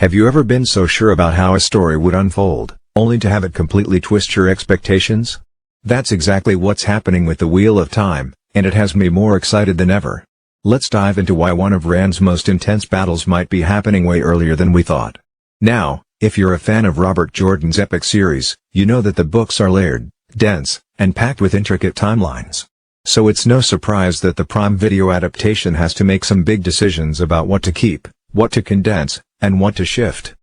Have you ever been so sure about how a story would unfold, only to have it completely twist your expectations? That's exactly what's happening with the Wheel of Time, and it has me more excited than ever. Let's dive into why one of Rand's most intense battles might be happening way earlier than we thought. Now, if you're a fan of Robert Jordan's epic series, you know that the books are layered, dense, and packed with intricate timelines. So it's no surprise that the Prime Video adaptation has to make some big decisions about what to keep, what to condense, and what to shift.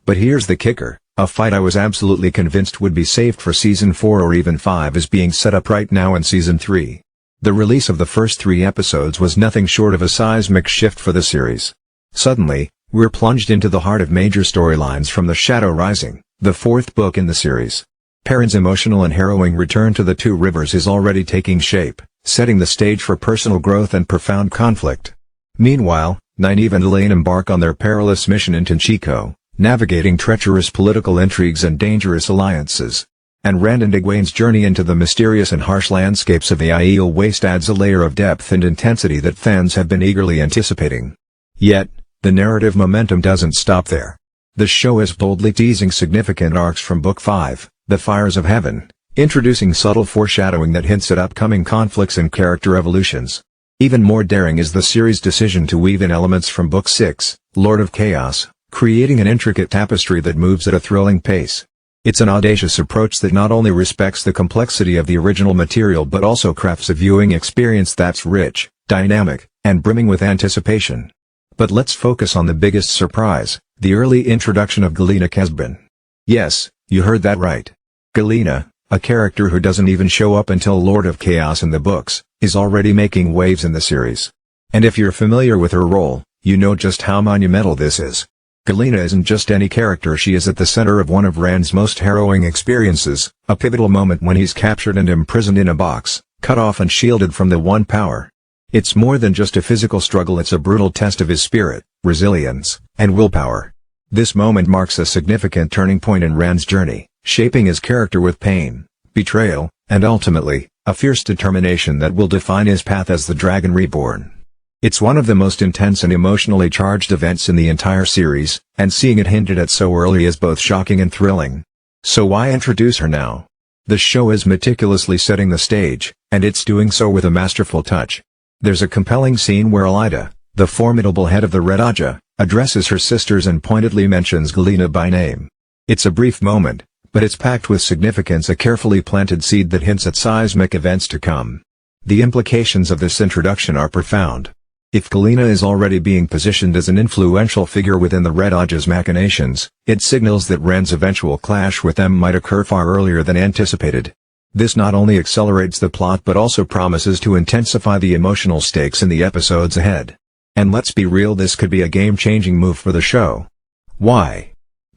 But here's the kicker, a fight I was absolutely convinced would be saved for Season 4 or even 5 is being set up right now in Season 3. The release of the first 3 episodes was nothing short of a seismic shift for the series. Suddenly, we're plunged into the heart of major storylines from The Shadow Rising, the 4th book in the series. Perrin's emotional and harrowing return to the Two Rivers is already taking shape, setting the stage for personal growth and profound conflict. Meanwhile, Nynaeve and Elaine embark on their perilous mission in Tenchiko, navigating treacherous political intrigues and dangerous alliances. And Rand and Egwene's journey into the mysterious and harsh landscapes of the Aiel Waste adds a layer of depth and intensity that fans have been eagerly anticipating. Yet, the narrative momentum doesn't stop there. The show is boldly teasing significant arcs from Book 5, The Fires of Heaven, introducing subtle foreshadowing that hints at upcoming conflicts and character evolutions. Even more daring is the series' decision to weave in elements from Book 6, Lord of Chaos, creating an intricate tapestry that moves at a thrilling pace. It's an audacious approach that not only respects the complexity of the original material but also crafts a viewing experience that's rich, dynamic, and brimming with anticipation. But let's focus on the biggest surprise, the early introduction of Galina Casbin. Yes, you heard that right. Galina, a character who doesn't even show up until Lord of Chaos in the books, is already making waves in the series. And if you're familiar with her role, you know just how monumental this is. Galina isn't just any character, she is at the center of one of Rand's most harrowing experiences, a pivotal moment when he's captured and imprisoned in a box, cut off and shielded from the One Power. It's more than just a physical struggle, it's a brutal test of his spirit, resilience, and willpower. This moment marks a significant turning point in Rand's journey, shaping his character with pain, betrayal, and ultimately, a fierce determination that will define his path as the Dragon Reborn. It's one of the most intense and emotionally charged events in the entire series, and seeing it hinted at so early is both shocking and thrilling. So why introduce her now? The show is meticulously setting the stage, and it's doing so with a masterful touch. There's a compelling scene where Elaida, the formidable head of the Red Ajah, addresses her sisters and pointedly mentions Galina by name. It's a brief moment, but it's packed with significance, a carefully planted seed that hints at seismic events to come. The implications of this introduction are profound. If Galina is already being positioned as an influential figure within the Red Ajah's machinations, it signals that Rand's eventual clash with them might occur far earlier than anticipated. This not only accelerates the plot but also promises to intensify the emotional stakes in the episodes ahead. And let's be real, this could be a game-changing move for the show. Why?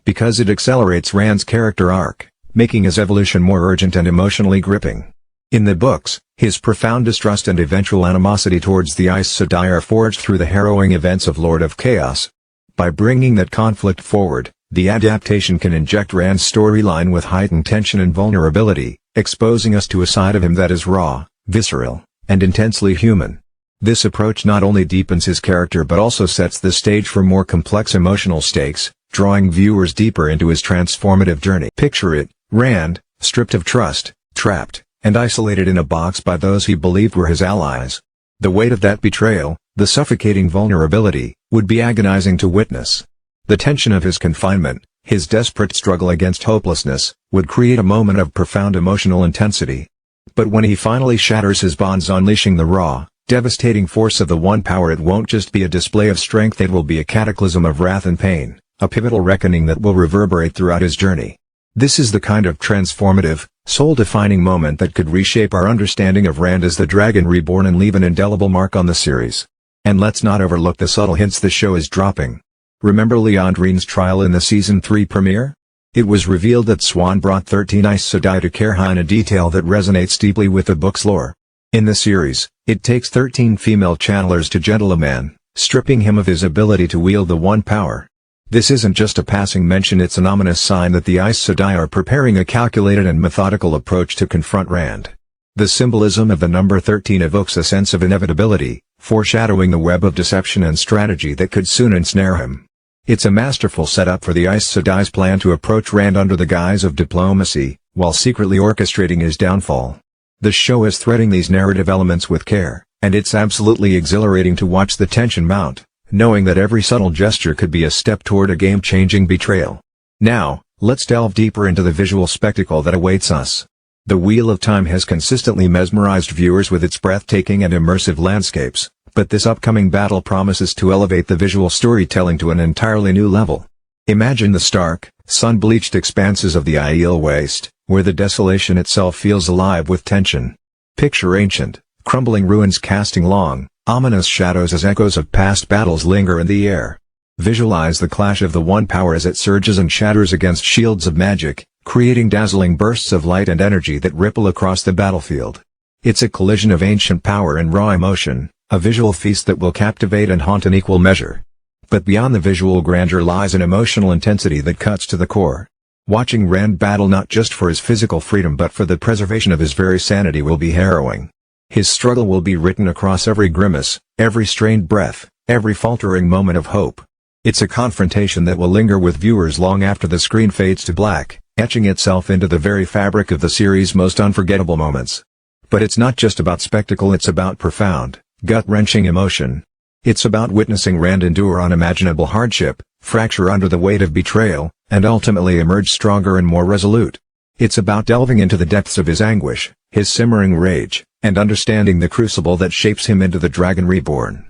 Because it accelerates Rand's character arc, making his evolution more urgent and emotionally gripping. In the books, his profound distrust and eventual animosity towards the Aes Sedai are forged through the harrowing events of Lord of Chaos. By bringing that conflict forward, the adaptation can inject Rand's storyline with heightened tension and vulnerability, exposing us to a side of him that is raw, visceral, and intensely human. This approach not only deepens his character but also sets the stage for more complex emotional stakes, drawing viewers deeper into his transformative journey. Picture it, Rand, stripped of trust, trapped, and isolated in a box by those he believed were his allies. The weight of that betrayal, the suffocating vulnerability, would be agonizing to witness. The tension of his confinement, his desperate struggle against hopelessness, would create a moment of profound emotional intensity. But when he finally shatters his bonds, unleashing the raw, devastating force of the One Power, it won't just be a display of strength, it will be a cataclysm of wrath and pain, a pivotal reckoning that will reverberate throughout his journey. This is the kind of transformative, soul-defining moment that could reshape our understanding of Rand as the Dragon Reborn and leave an indelible mark on the series. And let's not overlook the subtle hints the show is dropping. Remember Liandrine's trial in the Season 3 premiere? It was revealed that Swan brought 13 Aes Sedai to Kerhine, a detail that resonates deeply with the book's lore. In the series, it takes 13 female channelers to gentle a man, stripping him of his ability to wield the One Power. This isn't just a passing mention, it's an ominous sign that the Aes Sedai are preparing a calculated and methodical approach to confront Rand. The symbolism of the number 13 evokes a sense of inevitability, foreshadowing the web of deception and strategy that could soon ensnare him. It's a masterful setup for the Aes Sedai's plan to approach Rand under the guise of diplomacy, while secretly orchestrating his downfall. The show is threading these narrative elements with care, and it's absolutely exhilarating to watch the tension mount, knowing that every subtle gesture could be a step toward a game-changing betrayal. Now, let's delve deeper into the visual spectacle that awaits us. The Wheel of Time has consistently mesmerized viewers with its breathtaking and immersive landscapes, but this upcoming battle promises to elevate the visual storytelling to an entirely new level. Imagine the stark, sun-bleached expanses of the Aiel Waste, where the desolation itself feels alive with tension. Picture ancient, crumbling ruins casting long, ominous shadows as echoes of past battles linger in the air. Visualize the clash of the One Power as it surges and shatters against shields of magic, creating dazzling bursts of light and energy that ripple across the battlefield. It's a collision of ancient power and raw emotion, a visual feast that will captivate and haunt in equal measure. But beyond the visual grandeur lies an emotional intensity that cuts to the core. Watching Rand battle not just for his physical freedom but for the preservation of his very sanity will be harrowing. His struggle will be written across every grimace, every strained breath, every faltering moment of hope. It's a confrontation that will linger with viewers long after the screen fades to black, etching itself into the very fabric of the series' most unforgettable moments. But it's not just about spectacle, it's about profound, gut-wrenching emotion. It's about witnessing Rand endure unimaginable hardship, fracture under the weight of betrayal, and ultimately emerge stronger and more resolute. It's about delving into the depths of his anguish, his simmering rage, and understanding the crucible that shapes him into the Dragon Reborn.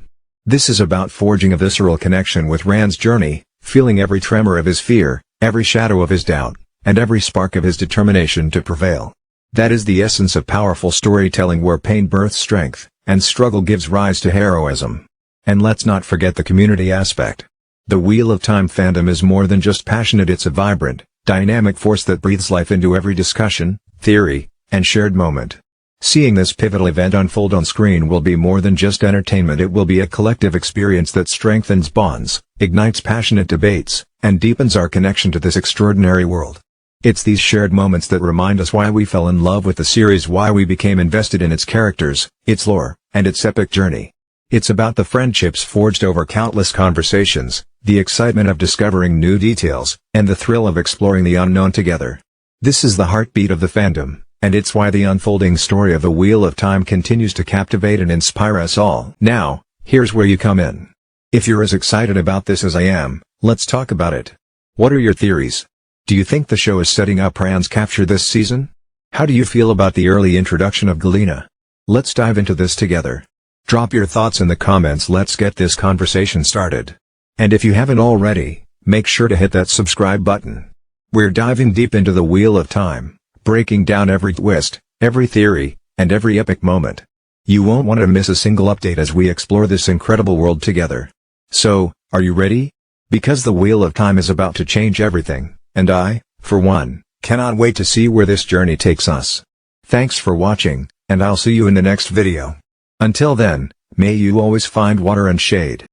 This is about forging a visceral connection with Rand's journey, feeling every tremor of his fear, every shadow of his doubt, and every spark of his determination to prevail. That is the essence of powerful storytelling, where pain births strength, and struggle gives rise to heroism. And let's not forget the community aspect. The Wheel of Time fandom is more than just passionate, it's a vibrant, dynamic force that breathes life into every discussion, theory, and shared moment. Seeing this pivotal event unfold on screen will be more than just entertainment, it will be a collective experience that strengthens bonds, ignites passionate debates, and deepens our connection to this extraordinary world. It's these shared moments that remind us why we fell in love with the series, why we became invested in its characters, its lore, and its epic journey. It's about the friendships forged over countless conversations, the excitement of discovering new details, and the thrill of exploring the unknown together. This is the heartbeat of the fandom, and it's why the unfolding story of the Wheel of Time continues to captivate and inspire us all. Now, here's where you come in. If you're as excited about this as I am, let's talk about it. What are your theories? Do you think the show is setting up Rand's capture this season? How do you feel about the early introduction of Galina? Let's dive into this together. Drop your thoughts in the comments, let's get this conversation started. And if you haven't already, make sure to hit that subscribe button. We're diving deep into the Wheel of Time, breaking down every twist, every theory, and every epic moment. You won't want to miss a single update as we explore this incredible world together. So, are you ready? Because the Wheel of Time is about to change everything, and I, for one, cannot wait to see where this journey takes us. Thanks for watching, and I'll see you in the next video. Until then, may you always find water and shade.